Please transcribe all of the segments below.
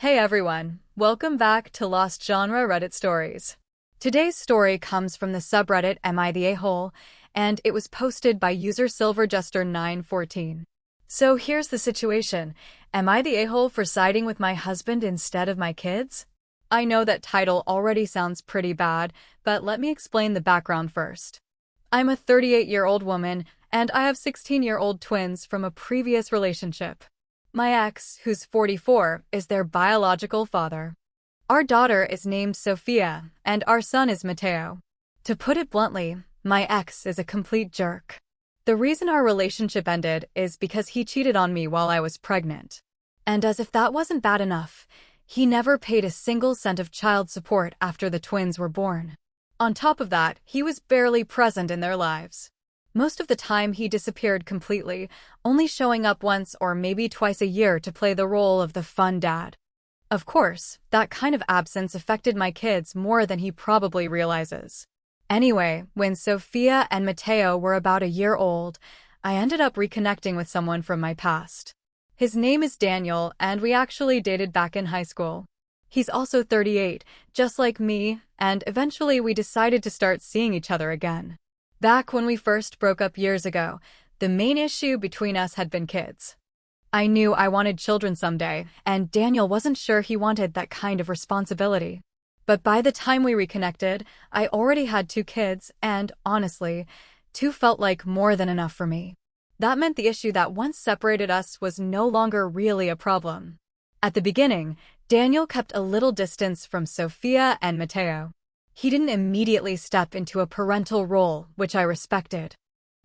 Hey everyone, welcome back to Lost Genre Reddit Stories. Today's story comes from the subreddit Am I the A-hole, and it was posted by user SilverJester914. So here's the situation. Am I the a-hole for siding with my husband instead of my kids? I know that title already sounds pretty bad, but let me explain the background first. I'm a 38-year-old woman, and I have 16-year-old twins from a previous relationship. My ex, who's 44, is their biological father. Our daughter is named Sophia, and our son is Mateo. To put it bluntly, my ex is a complete jerk. The reason our relationship ended is because he cheated on me while I was pregnant. And as if that wasn't bad enough, he never paid a single cent of child support after the twins were born. On top of that, he was barely present in their lives. Most of the time he disappeared completely, only showing up once or maybe twice a year to play the role of the fun dad. Of course, that kind of absence affected my kids more than he probably realizes. Anyway, when Sophia and Mateo were about a year old, I ended up reconnecting with someone from my past. His name is Daniel, and we actually dated back in high school. He's also 38, just like me, and eventually we decided to start seeing each other again. Back when we first broke up years ago, the main issue between us had been kids. I knew I wanted children someday, and Daniel wasn't sure he wanted that kind of responsibility. But by the time we reconnected, I already had 2 kids, and honestly, 2 felt like more than enough for me. That meant the issue that once separated us was no longer really a problem. At the beginning, Daniel kept a little distance from Sophia and Mateo. He didn't immediately step into a parental role, which I respected.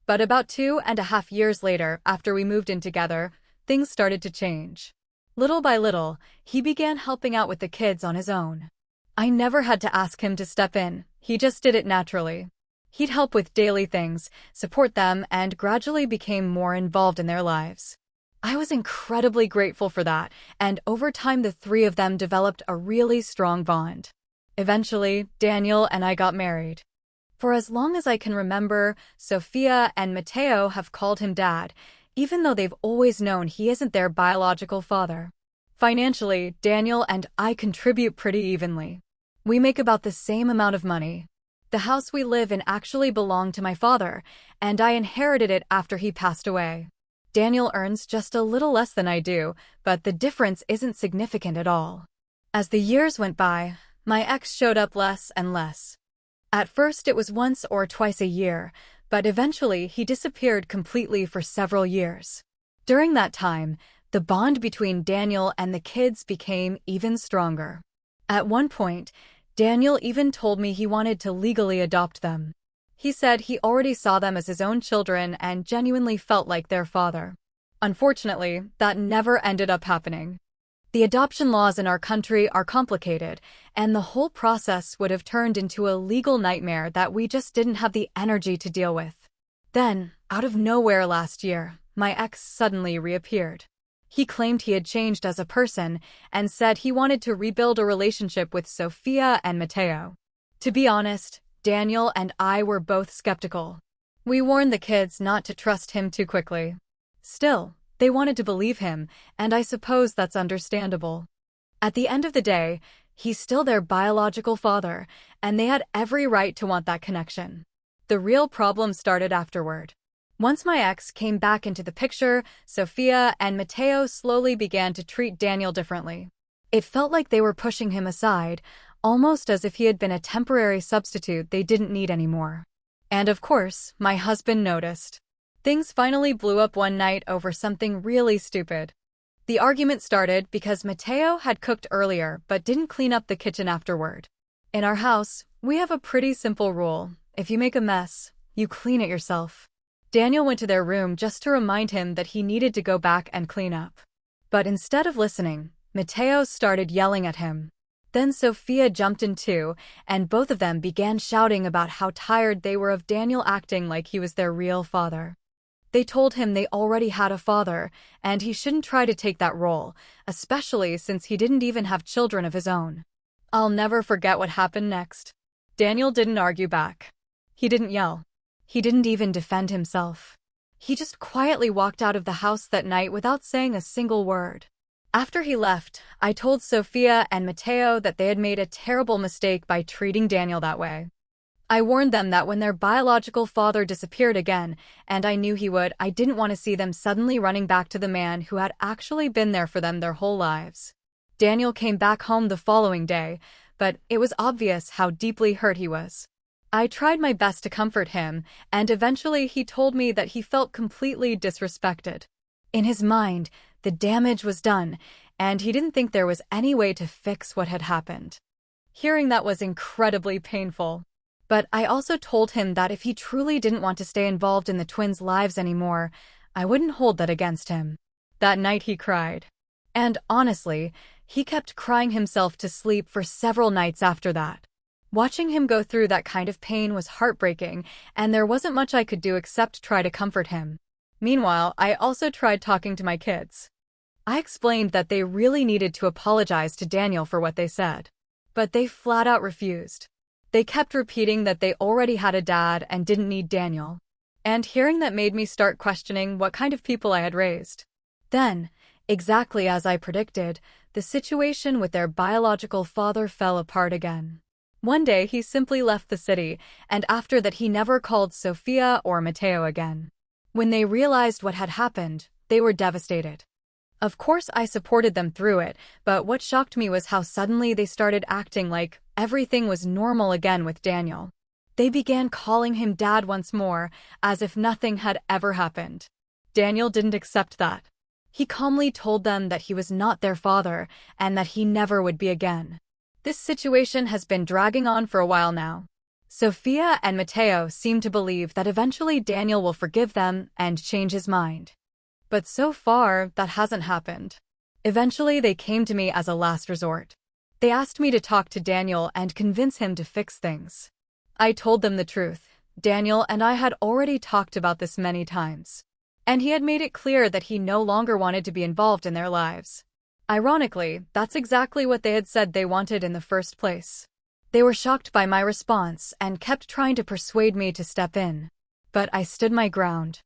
But about 2.5 years later, after we moved in together, things started to change. Little by little, he began helping out with the kids on his own. I never had to ask him to step in, he just did it naturally. He'd help with daily things, support them, and gradually became more involved in their lives. I was incredibly grateful for that, and over time the 3 of them developed a really strong bond. Eventually, Daniel and I got married. For as long as I can remember, Sophia and Mateo have called him Dad, even though they've always known he isn't their biological father. Financially, Daniel and I contribute pretty evenly. We make about the same amount of money. The house we live in actually belonged to my father, and I inherited it after he passed away. Daniel earns just a little less than I do, but the difference isn't significant at all. As the years went by, my ex showed up less and less. At first it was once or twice a year, but eventually he disappeared completely for several years. During that time, the bond between Daniel and the kids became even stronger. At one point, Daniel even told me he wanted to legally adopt them. He said he already saw them as his own children and genuinely felt like their father. Unfortunately, that never ended up happening. The adoption laws in our country are complicated, and the whole process would have turned into a legal nightmare that we just didn't have the energy to deal with. Then, out of nowhere last year, my ex suddenly reappeared. He claimed he had changed as a person and said he wanted to rebuild a relationship with Sophia and Mateo. To be honest, Daniel and I were both skeptical. We warned the kids not to trust him too quickly. Still, they wanted to believe him, and I suppose that's understandable. At the end of the day, he's still their biological father, and they had every right to want that connection. The real problem started afterward. Once my ex came back into the picture, Sophia and Mateo slowly began to treat Daniel differently. It felt like they were pushing him aside, almost as if he had been a temporary substitute they didn't need anymore. And of course, my husband noticed. Things finally blew up one night over something really stupid. The argument started because Mateo had cooked earlier but didn't clean up the kitchen afterward. In our house, we have a pretty simple rule. If you make a mess, you clean it yourself. Daniel went to their room just to remind him that he needed to go back and clean up. But instead of listening, Mateo started yelling at him. Then Sophia jumped in too, and both of them began shouting about how tired they were of Daniel acting like he was their real father. They told him they already had a father, and he shouldn't try to take that role, especially since he didn't even have children of his own. I'll never forget what happened next. Daniel didn't argue back. He didn't yell. He didn't even defend himself. He just quietly walked out of the house that night without saying a single word. After he left, I told Sophia and Mateo that they had made a terrible mistake by treating Daniel that way. I warned them that when their biological father disappeared again, and I knew he would, I didn't want to see them suddenly running back to the man who had actually been there for them their whole lives. Daniel came back home the following day, but it was obvious how deeply hurt he was. I tried my best to comfort him, and eventually he told me that he felt completely disrespected. In his mind, the damage was done, and he didn't think there was any way to fix what had happened. Hearing that was incredibly painful. But I also told him that if he truly didn't want to stay involved in the twins' lives anymore, I wouldn't hold that against him. That night he cried. And honestly, he kept crying himself to sleep for several nights after that. Watching him go through that kind of pain was heartbreaking, and there wasn't much I could do except try to comfort him. Meanwhile, I also tried talking to my kids. I explained that they really needed to apologize to Daniel for what they said. But they flat out refused. They kept repeating that they already had a dad and didn't need Daniel. And hearing that made me start questioning what kind of people I had raised. Then, exactly as I predicted, the situation with their biological father fell apart again. One day he simply left the city, and after that he never called Sophia or Mateo again. When they realized what had happened, they were devastated. Of course I supported them through it, but what shocked me was how suddenly they started acting like everything was normal again with Daniel. They began calling him dad once more, as if nothing had ever happened. Daniel didn't accept that. He calmly told them that he was not their father, and that he never would be again. This situation has been dragging on for a while now. Sophia and Mateo seem to believe that eventually Daniel will forgive them and change his mind. But so far, that hasn't happened. Eventually, they came to me as a last resort. They asked me to talk to Daniel and convince him to fix things. I told them the truth. Daniel and I had already talked about this many times. And he had made it clear that he no longer wanted to be involved in their lives. Ironically, that's exactly what they had said they wanted in the first place. They were shocked by my response and kept trying to persuade me to step in. But I stood my ground.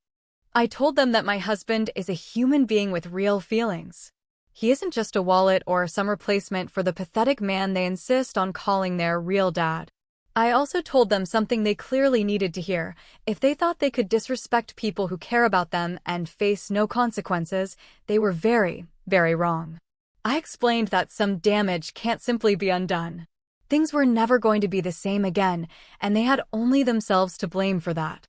I told them that my husband is a human being with real feelings. He isn't just a wallet or some replacement for the pathetic man they insist on calling their real dad. I also told them something they clearly needed to hear. If they thought they could disrespect people who care about them and face no consequences, they were very, very wrong. I explained that some damage can't simply be undone. Things were never going to be the same again, and they had only themselves to blame for that.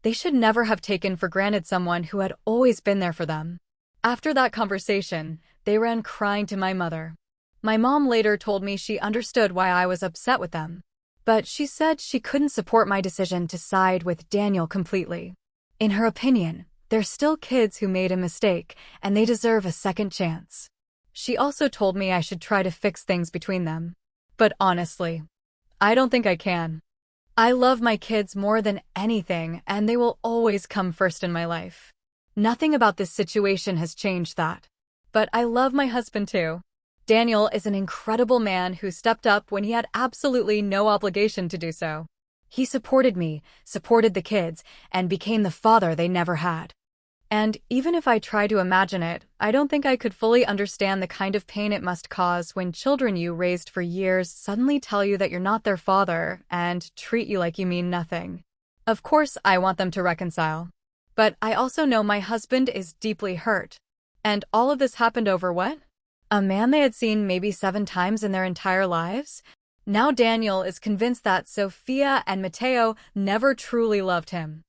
They should never have taken for granted someone who had always been there for them. After that conversation, they ran crying to my mother. My mom later told me she understood why I was upset with them. But she said she couldn't support my decision to side with Daniel completely. In her opinion, they're still kids who made a mistake, and they deserve a second chance. She also told me I should try to fix things between them. But honestly, I don't think I can. I love my kids more than anything, and they will always come first in my life. Nothing about this situation has changed that. But I love my husband too. Daniel is an incredible man who stepped up when he had absolutely no obligation to do so. He supported me, supported the kids, and became the father they never had. And even if I try to imagine it, I don't think I could fully understand the kind of pain it must cause when children you raised for years suddenly tell you that you're not their father and treat you like you mean nothing. Of course, I want them to reconcile. But I also know my husband is deeply hurt. And all of this happened over what? A man they had seen maybe 7 times in their entire lives? Now Daniel is convinced that Sophia and Mateo never truly loved him.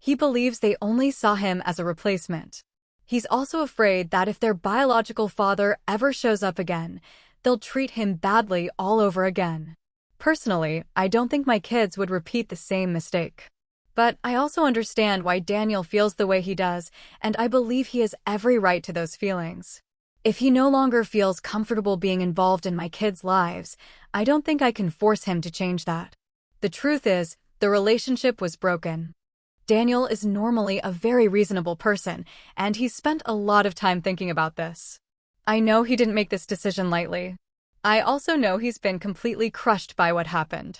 He believes they only saw him as a replacement. He's also afraid that if their biological father ever shows up again, they'll treat him badly all over again. Personally, I don't think my kids would repeat the same mistake. But I also understand why Daniel feels the way he does, and I believe he has every right to those feelings. If he no longer feels comfortable being involved in my kids' lives, I don't think I can force him to change that. The truth is, the relationship was broken. Daniel is normally a very reasonable person, and he's spent a lot of time thinking about this. I know he didn't make this decision lightly. I also know he's been completely crushed by what happened.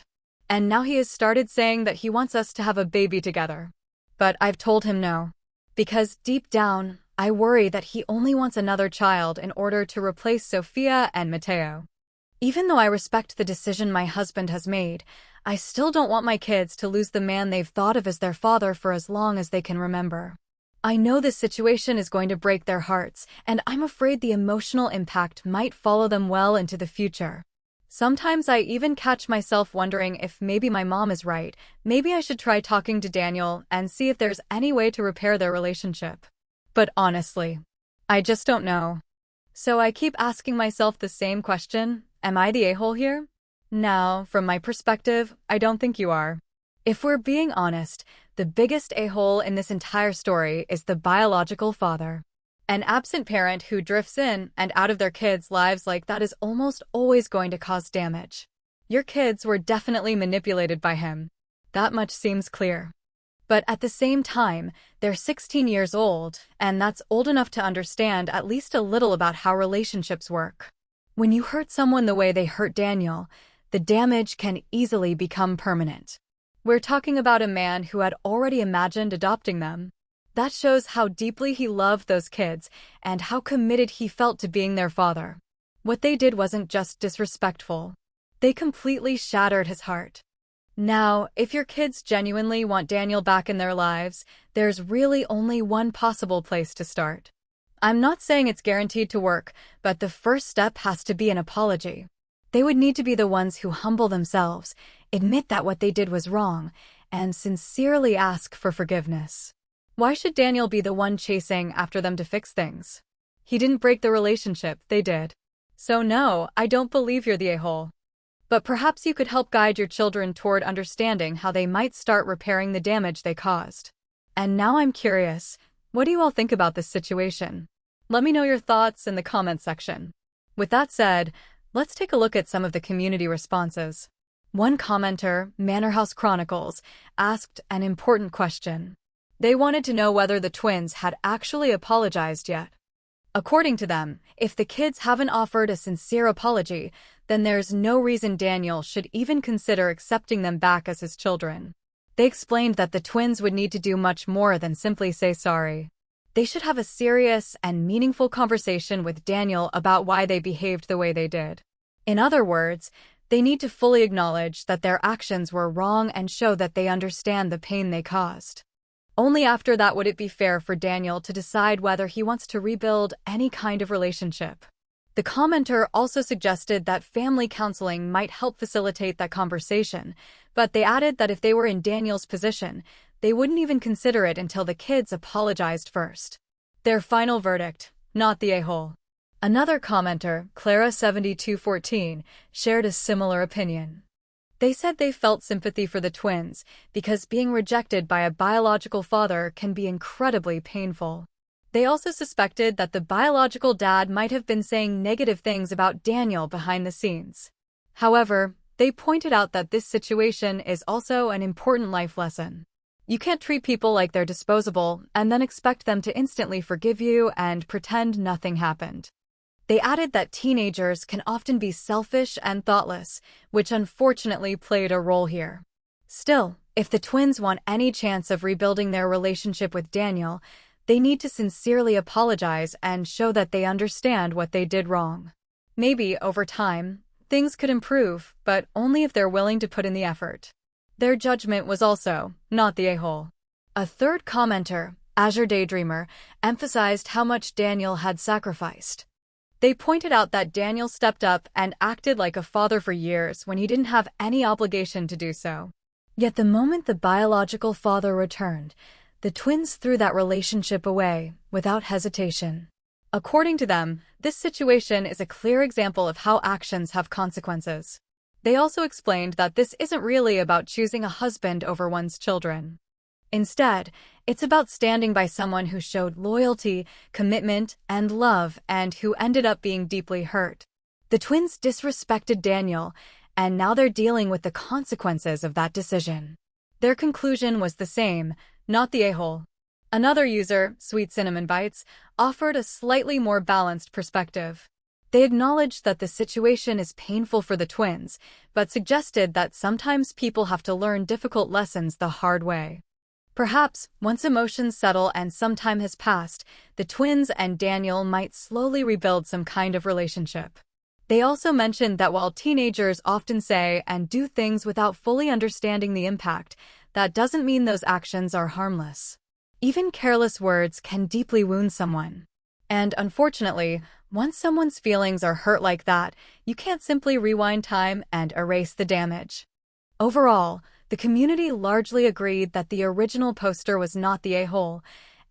And now he has started saying that he wants us to have a baby together. But I've told him no. Because deep down, I worry that he only wants another child in order to replace Sofia and Matteo. Even though I respect the decision my husband has made, I still don't want my kids to lose the man they've thought of as their father for as long as they can remember. I know this situation is going to break their hearts, and I'm afraid the emotional impact might follow them well into the future. Sometimes I even catch myself wondering if maybe my mom is right. Maybe I should try talking to Daniel and see if there's any way to repair their relationship. But honestly, I just don't know. So I keep asking myself the same question: am I the a-hole here? Now, from my perspective, I don't think you are. If we're being honest, the biggest a-hole in this entire story is the biological father. An absent parent who drifts in and out of their kids' lives like that is almost always going to cause damage. Your kids were definitely manipulated by him. That much seems clear. But at the same time, they're 16 years old, and that's old enough to understand at least a little about how relationships work. When you hurt someone the way they hurt Daniel, the damage can easily become permanent. We're talking about a man who had already imagined adopting them. That shows how deeply he loved those kids and how committed he felt to being their father. What they did wasn't just disrespectful. They completely shattered his heart. Now, if your kids genuinely want Daniel back in their lives, there's really only one possible place to start. I'm not saying it's guaranteed to work, but the first step has to be an apology. They would need to be the ones who humble themselves, admit that what they did was wrong, and sincerely ask for forgiveness. Why should Daniel be the one chasing after them to fix things? He didn't break the relationship, they did. So no, I don't believe you're the a-hole. But perhaps you could help guide your children toward understanding how they might start repairing the damage they caused. And now I'm curious, what do you all think about this situation? Let me know your thoughts in the comment section. With that said, let's take a look at some of the community responses. One commenter, Manor House Chronicles, asked an important question. They wanted to know whether the twins had actually apologized yet. According to them, if the kids haven't offered a sincere apology, then there's no reason Daniel should even consider accepting them back as his children. They explained that the twins would need to do much more than simply say sorry. They should have a serious and meaningful conversation with Daniel about why they behaved the way they did. In other words, they need to fully acknowledge that their actions were wrong and show that they understand the pain they caused. Only after that would it be fair for Daniel to decide whether he wants to rebuild any kind of relationship. The commenter also suggested that family counseling might help facilitate that conversation, but they added that if they were in Daniel's position, they wouldn't even consider it until the kids apologized first. Their final verdict: not the a-hole. Another commenter, Clara7214, shared a similar opinion. They said they felt sympathy for the twins because being rejected by a biological father can be incredibly painful. They also suspected that the biological dad might have been saying negative things about Daniel behind the scenes. However, they pointed out that this situation is also an important life lesson. You can't treat people like they're disposable and then expect them to instantly forgive you and pretend nothing happened. They added that teenagers can often be selfish and thoughtless, which unfortunately played a role here. Still, if the twins want any chance of rebuilding their relationship with Daniel, they need to sincerely apologize and show that they understand what they did wrong. Maybe, over time, things could improve, but only if they're willing to put in the effort. Their judgment was also not the a-hole. A third commenter, Azure Daydreamer, emphasized how much Daniel had sacrificed. They pointed out that Daniel stepped up and acted like a father for years when he didn't have any obligation to do so. Yet the moment the biological father returned, the twins threw that relationship away without hesitation. According to them, this situation is a clear example of how actions have consequences. They also explained that this isn't really about choosing a husband over one's children. Instead, it's about standing by someone who showed loyalty, commitment, and love and who ended up being deeply hurt. The twins disrespected Daniel, and now they're dealing with the consequences of that decision. Their conclusion was the same: not the a-hole. Another user, Sweet Cinnamon Bites, offered a slightly more balanced perspective. They acknowledged that the situation is painful for the twins, but suggested that sometimes people have to learn difficult lessons the hard way. Perhaps, once emotions settle and some time has passed, the twins and Daniel might slowly rebuild some kind of relationship. They also mentioned that while teenagers often say and do things without fully understanding the impact, that doesn't mean those actions are harmless. Even careless words can deeply wound someone. And unfortunately, once someone's feelings are hurt like that, you can't simply rewind time and erase the damage. Overall, the community largely agreed that the original poster was not the a-hole,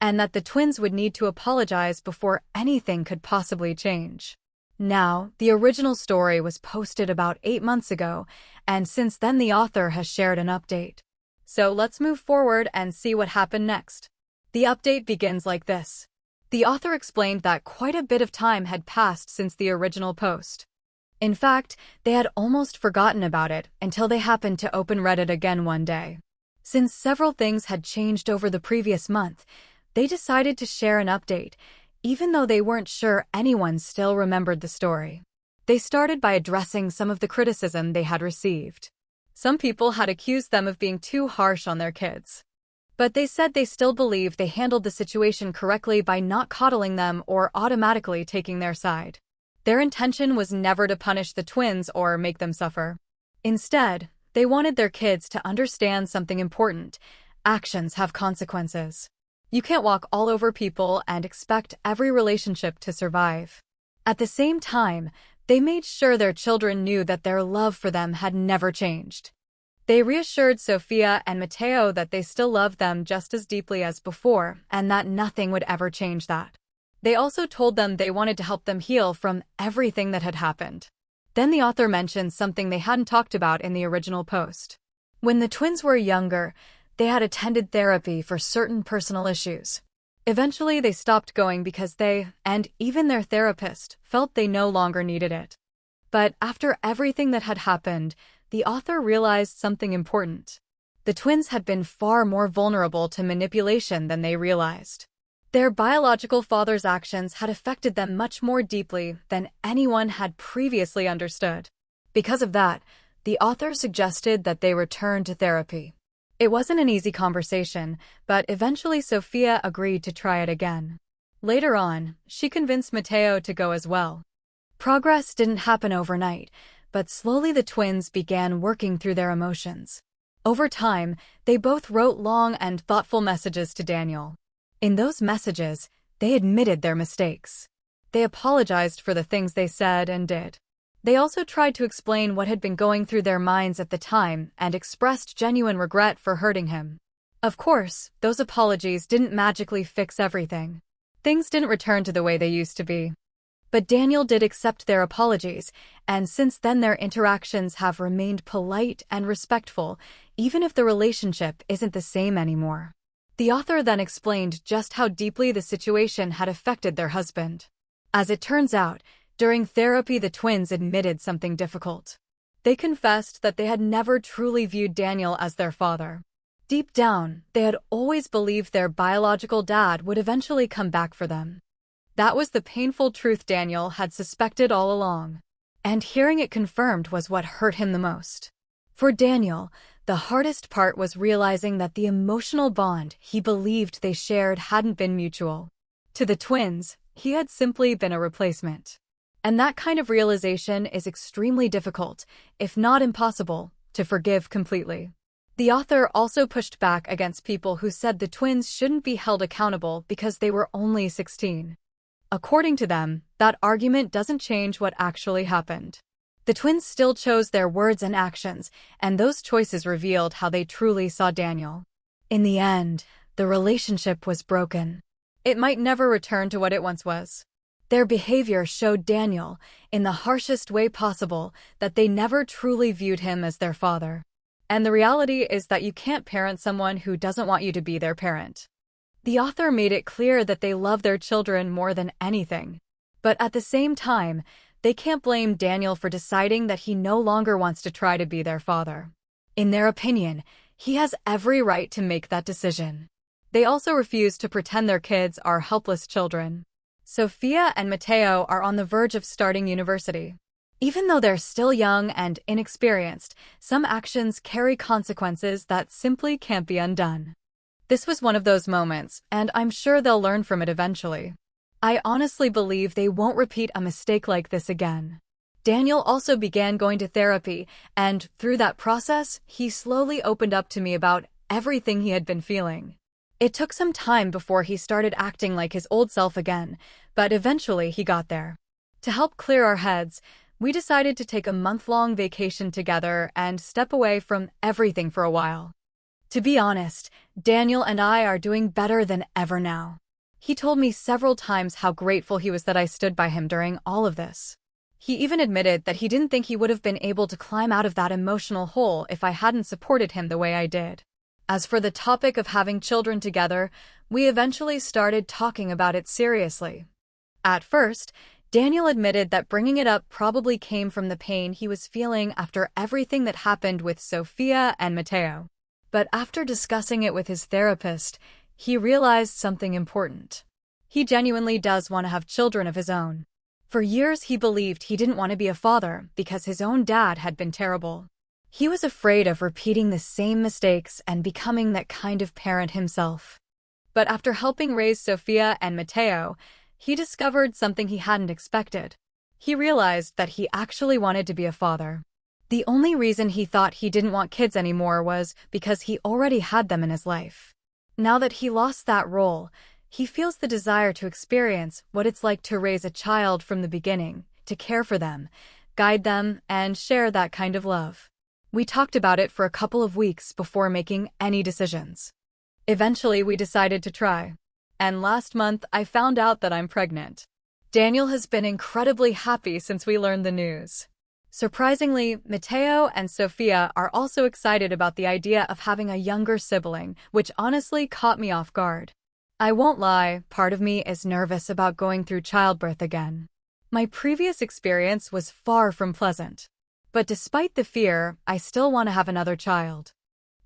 and that the twins would need to apologize before anything could possibly change. Now, the original story was posted about 8 months ago, and since then the author has shared an update. So let's move forward and see what happened next. The update begins like this. The author explained that quite a bit of time had passed since the original post. In fact, they had almost forgotten about it until they happened to open Reddit again one day. Since several things had changed over the previous month, they decided to share an update, even though they weren't sure anyone still remembered the story. They started by addressing some of the criticism they had received. Some people had accused them of being too harsh on their kids. But they said they still believed they handled the situation correctly by not coddling them or automatically taking their side. Their intention was never to punish the twins or make them suffer. Instead, they wanted their kids to understand something important: actions have consequences. You can't walk all over people and expect every relationship to survive. At the same time, they made sure their children knew that their love for them had never changed. They reassured Sophia and Mateo that they still loved them just as deeply as before, and that nothing would ever change that. They also told them they wanted to help them heal from everything that had happened. Then the author mentioned something they hadn't talked about in the original post. When the twins were younger, they had attended therapy for certain personal issues. Eventually, they stopped going because they, and even their therapist, felt they no longer needed it. But after everything that had happened, the author realized something important. The twins had been far more vulnerable to manipulation than they realized. Their biological father's actions had affected them much more deeply than anyone had previously understood. Because of that, the author suggested that they return to therapy. It wasn't an easy conversation, but eventually Sophia agreed to try it again. Later on, she convinced Mateo to go as well. Progress didn't happen overnight, but slowly the twins began working through their emotions. Over time, they both wrote long and thoughtful messages to Daniel. In those messages, they admitted their mistakes. They apologized for the things they said and did. They also tried to explain what had been going through their minds at the time and expressed genuine regret for hurting him. Of course, those apologies didn't magically fix everything. Things didn't return to the way they used to be. But Daniel did accept their apologies, and since then their interactions have remained polite and respectful, even if the relationship isn't the same anymore. The author then explained just how deeply the situation had affected their husband. As it turns out, during therapy the twins admitted something difficult. They confessed that they had never truly viewed Daniel as their father. Deep down, they had always believed their biological dad would eventually come back for them. That was the painful truth Daniel had suspected all along. And hearing it confirmed was what hurt him the most. For Daniel, the hardest part was realizing that the emotional bond he believed they shared hadn't been mutual. To the twins, he had simply been a replacement. And that kind of realization is extremely difficult, if not impossible, to forgive completely. The author also pushed back against people who said the twins shouldn't be held accountable because they were only 16. According to them, that argument doesn't change what actually happened. The twins still chose their words and actions, and those choices revealed how they truly saw Daniel. In the end, the relationship was broken. It might never return to what it once was. Their behavior showed Daniel, in the harshest way possible, that they never truly viewed him as their father. And the reality is that you can't parent someone who doesn't want you to be their parent. The author made it clear that they love their children more than anything. But at the same time, they can't blame Daniel for deciding that he no longer wants to try to be their father. In their opinion, he has every right to make that decision. They also refuse to pretend their kids are helpless children. Sophia and Mateo are on the verge of starting university. Even though they're still young and inexperienced, some actions carry consequences that simply can't be undone. This was one of those moments, and I'm sure they'll learn from it eventually. I honestly believe they won't repeat a mistake like this again. Daniel also began going to therapy, and through that process, he slowly opened up to me about everything he had been feeling. It took some time before he started acting like his old self again, but eventually he got there. To help clear our heads, we decided to take a month-long vacation together and step away from everything for a while. To be honest, Daniel and I are doing better than ever now. He told me several times how grateful he was that I stood by him during all of this. He even admitted that he didn't think he would have been able to climb out of that emotional hole if I hadn't supported him the way I did. As for the topic of having children together, we eventually started talking about it seriously. At first, Daniel admitted that bringing it up probably came from the pain he was feeling after everything that happened with Sophia and Mateo. But after discussing it with his therapist, he realized something important. He genuinely does want to have children of his own. For years he believed he didn't want to be a father because his own dad had been terrible. He was afraid of repeating the same mistakes and becoming that kind of parent himself. But after helping raise Sophia and Mateo, he discovered something he hadn't expected. He realized that he actually wanted to be a father. The only reason he thought he didn't want kids anymore was because he already had them in his life. Now that he lost that role, he feels the desire to experience what it's like to raise a child from the beginning, to care for them, guide them, and share that kind of love. We talked about it for a couple of weeks before making any decisions. Eventually, we decided to try. And last month, I found out that I'm pregnant. Daniel has been incredibly happy since we learned the news. Surprisingly, Mateo and Sophia are also excited about the idea of having a younger sibling, which honestly caught me off guard. I won't lie, part of me is nervous about going through childbirth again. My previous experience was far from pleasant. But despite the fear, I still want to have another child.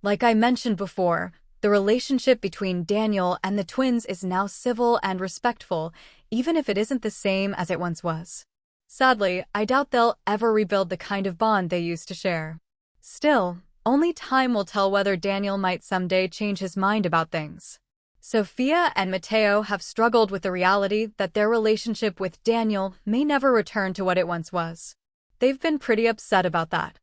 Like I mentioned before, the relationship between Daniel and the twins is now civil and respectful, even if it isn't the same as it once was. Sadly, I doubt they'll ever rebuild the kind of bond they used to share. Still, only time will tell whether Daniel might someday change his mind about things. Sophia and Mateo have struggled with the reality that their relationship with Daniel may never return to what it once was. They've been pretty upset about that.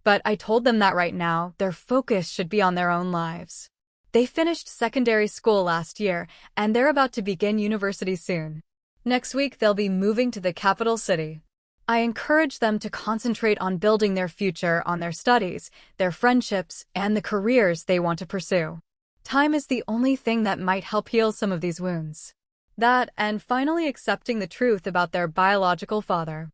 But I told them that right now, their focus should be on their own lives. They finished secondary school last year, and they're about to begin university soon. Next week, they'll be moving to the capital city. I encourage them to concentrate on building their future on their studies, their friendships, and the careers they want to pursue. Time is the only thing that might help heal some of these wounds. That, and finally accepting the truth about their biological father.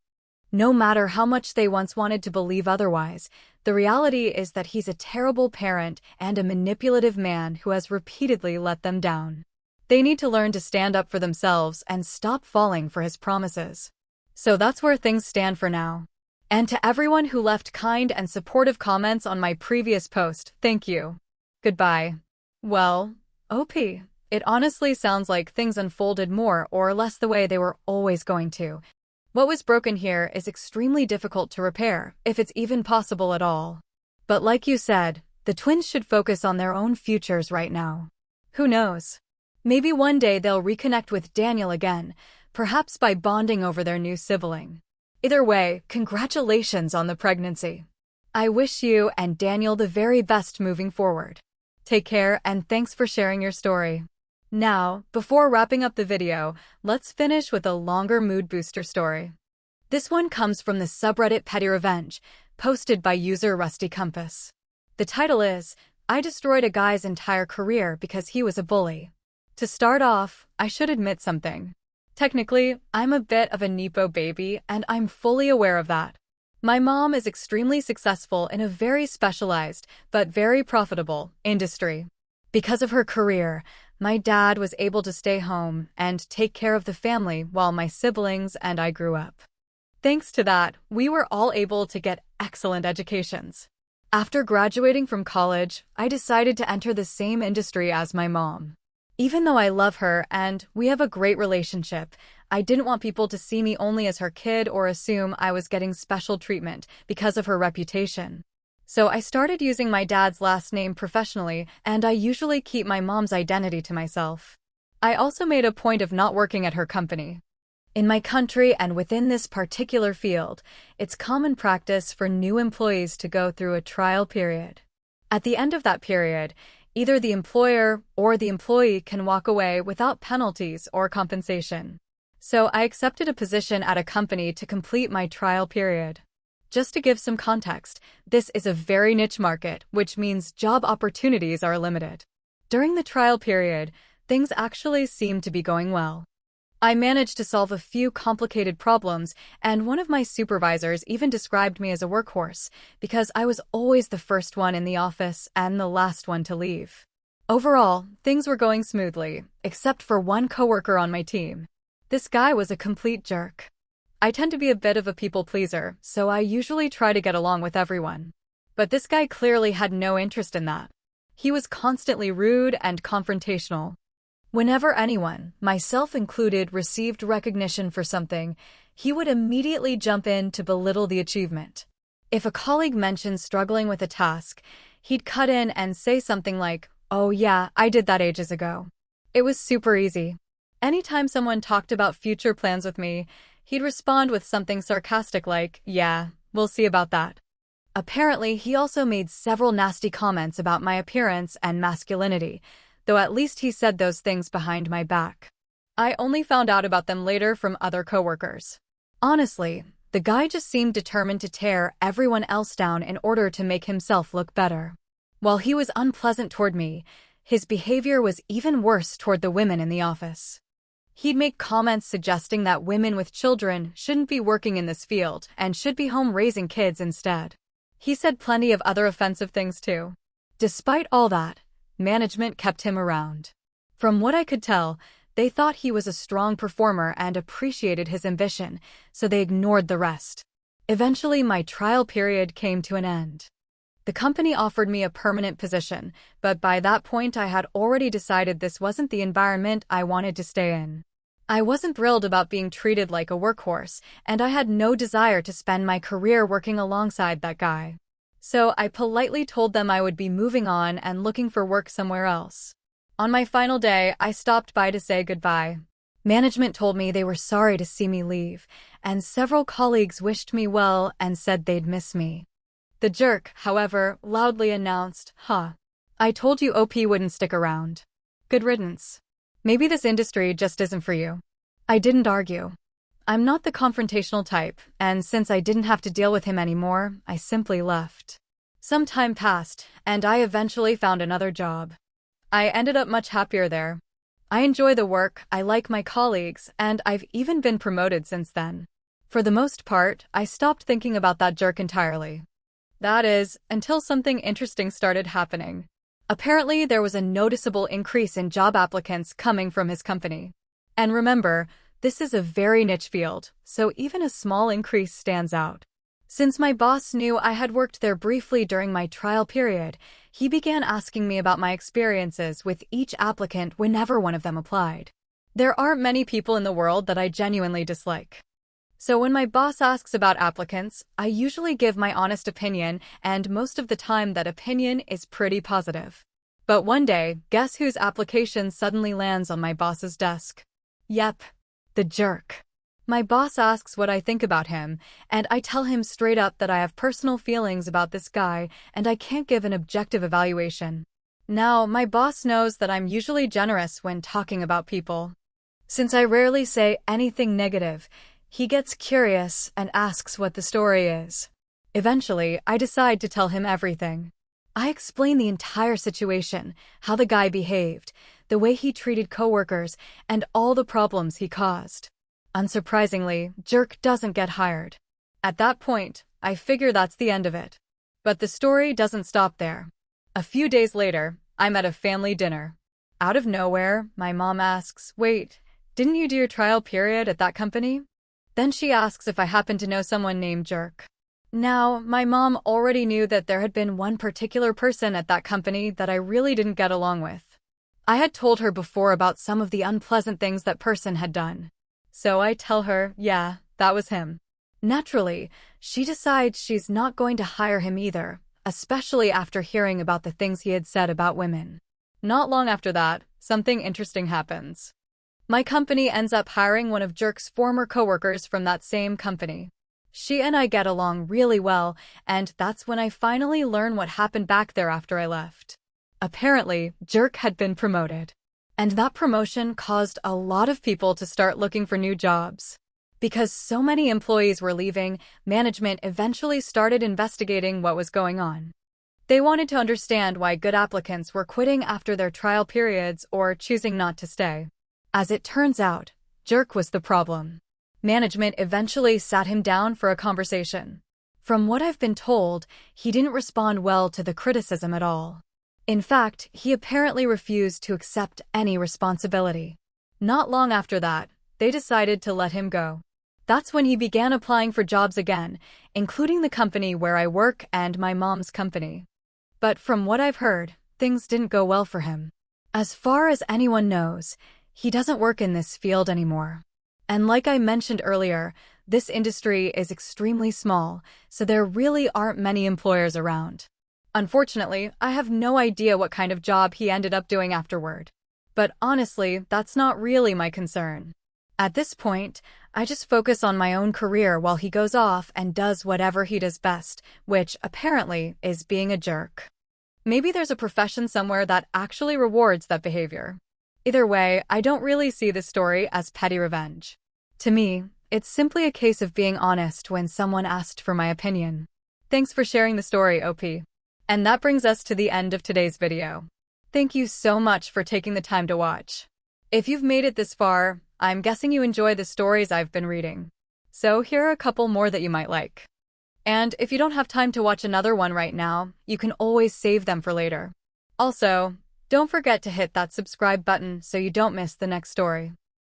No matter how much they once wanted to believe otherwise, the reality is that he's a terrible parent and a manipulative man who has repeatedly let them down. They need to learn to stand up for themselves and stop falling for his promises. So that's where things stand for now. And to everyone who left kind and supportive comments on my previous post, thank you. Goodbye. Well, OP, it honestly sounds like things unfolded more or less the way they were always going to. What was broken here is extremely difficult to repair, if it's even possible at all. But like you said, the twins should focus on their own futures right now. Who knows? Maybe one day they'll reconnect with Daniel again, perhaps by bonding over their new sibling. Either way, congratulations on the pregnancy. I wish you and Daniel the very best moving forward. Take care and thanks for sharing your story. Now, before wrapping up the video, let's finish with a longer mood booster story. This one comes from the subreddit Petty Revenge, posted by user Rusty Compass. The title is, I destroyed a guy's entire career because he was a bully. To start off, I should admit something. Technically, I'm a bit of a Nepo baby and I'm fully aware of that. My mom is extremely successful in a very specialized, but very profitable, industry. Because of her career, my dad was able to stay home and take care of the family while my siblings and I grew up. Thanks to that, we were all able to get excellent educations. After graduating from college, I decided to enter the same industry as my mom. Even though I love her and we have a great relationship, I didn't want people to see me only as her kid or assume I was getting special treatment because of her reputation. So I started using my dad's last name professionally, and I usually keep my mom's identity to myself. I also made a point of not working at her company. In my country and within this particular field, it's common practice for new employees to go through a trial period. At the end of that period, either the employer or the employee can walk away without penalties or compensation. So I accepted a position at a company to complete my trial period. Just to give some context, this is a very niche market, which means job opportunities are limited. During the trial period, things actually seemed to be going well. I managed to solve a few complicated problems, and one of my supervisors even described me as a workhorse because I was always the first one in the office and the last one to leave. Overall, things were going smoothly, except for one coworker on my team. This guy was a complete jerk. I tend to be a bit of a people pleaser, so I usually try to get along with everyone. But this guy clearly had no interest in that. He was constantly rude and confrontational. Whenever anyone, myself included, received recognition for something, he would immediately jump in to belittle the achievement. If a colleague mentioned struggling with a task, he'd cut in and say something like, "Oh yeah, I did that ages ago." It was super easy. Anytime someone talked about future plans with me, he'd respond with something sarcastic like, "Yeah, we'll see about that." Apparently, he also made several nasty comments about my appearance and masculinity, though at least he said those things behind my back. I only found out about them later from other coworkers. Honestly, the guy just seemed determined to tear everyone else down in order to make himself look better. While he was unpleasant toward me, his behavior was even worse toward the women in the office. He'd make comments suggesting that women with children shouldn't be working in this field and should be home raising kids instead. He said plenty of other offensive things too. Despite all that, management kept him around. From what I could tell, they thought he was a strong performer and appreciated his ambition, so they ignored the rest. Eventually, my trial period came to an end. The company offered me a permanent position, but by that point I had already decided this wasn't the environment I wanted to stay in. I wasn't thrilled about being treated like a workhorse, and I had no desire to spend my career working alongside that guy. So I politely told them I would be moving on and looking for work somewhere else. On my final day, I stopped by to say goodbye. Management told me they were sorry to see me leave, and several colleagues wished me well and said they'd miss me. The jerk, however, loudly announced, I told you OP wouldn't stick around. Good riddance. Maybe this industry just isn't for you." I didn't argue. I'm not the confrontational type, and since I didn't have to deal with him anymore, I simply left. Some time passed, and I eventually found another job. I ended up much happier there. I enjoy the work, I like my colleagues, and I've even been promoted since then. For the most part, I stopped thinking about that jerk entirely. That is, until something interesting started happening. Apparently, there was a noticeable increase in job applicants coming from his company. And remember, this is a very niche field, so even a small increase stands out. Since my boss knew I had worked there briefly during my trial period, he began asking me about my experiences with each applicant whenever one of them applied. There aren't many people in the world that I genuinely dislike. So when my boss asks about applicants, I usually give my honest opinion, and most of the time that opinion is pretty positive. But one day, guess whose application suddenly lands on my boss's desk? Yep. The jerk. My boss asks what I think about him, and I tell him straight up that I have personal feelings about this guy and I can't give an objective evaluation. Now, my boss knows that I'm usually generous when talking about people. Since I rarely say anything negative, he gets curious and asks what the story is. Eventually, I decide to tell him everything. I explain the entire situation, how the guy behaved, the way he treated coworkers, and all the problems he caused. Unsurprisingly, jerk doesn't get hired. At that point, I figure that's the end of it. But the story doesn't stop there. A few days later, I'm at a family dinner. Out of nowhere, my mom asks, "Wait, didn't you do your trial period at that company?" Then she asks if I happen to know someone named Jerk. Now, my mom already knew that there had been one particular person at that company that I really didn't get along with. I had told her before about some of the unpleasant things that person had done. So I tell her, yeah, that was him. Naturally, she decides she's not going to hire him either, especially after hearing about the things he had said about women. Not long after that, something interesting happens. My company ends up hiring one of Jerk's former coworkers from that same company. She and I get along really well, and that's when I finally learn what happened back there after I left. Apparently, Jerk had been promoted. And that promotion caused a lot of people to start looking for new jobs. Because so many employees were leaving, management eventually started investigating what was going on. They wanted to understand why good applicants were quitting after their trial periods or choosing not to stay. As it turns out, Jerk was the problem. Management eventually sat him down for a conversation. From what I've been told, he didn't respond well to the criticism at all. In fact, he apparently refused to accept any responsibility. Not long after that, they decided to let him go. That's when he began applying for jobs again, including the company where I work and my mom's company. But from what I've heard, things didn't go well for him. As far as anyone knows, he doesn't work in this field anymore. And like I mentioned earlier, this industry is extremely small, so there really aren't many employers around. Unfortunately, I have no idea what kind of job he ended up doing afterward. But honestly, that's not really my concern. At this point, I just focus on my own career while he goes off and does whatever he does best, which apparently is being a jerk. Maybe there's a profession somewhere that actually rewards that behavior. Either way, I don't really see this story as petty revenge. To me, it's simply a case of being honest when someone asked for my opinion. Thanks for sharing the story, OP. And that brings us to the end of today's video. Thank you so much for taking the time to watch. If you've made it this far, I'm guessing you enjoy the stories I've been reading. So here are a couple more that you might like. And if you don't have time to watch another one right now, you can always save them for later. Also, don't forget to hit that subscribe button so you don't miss the next story.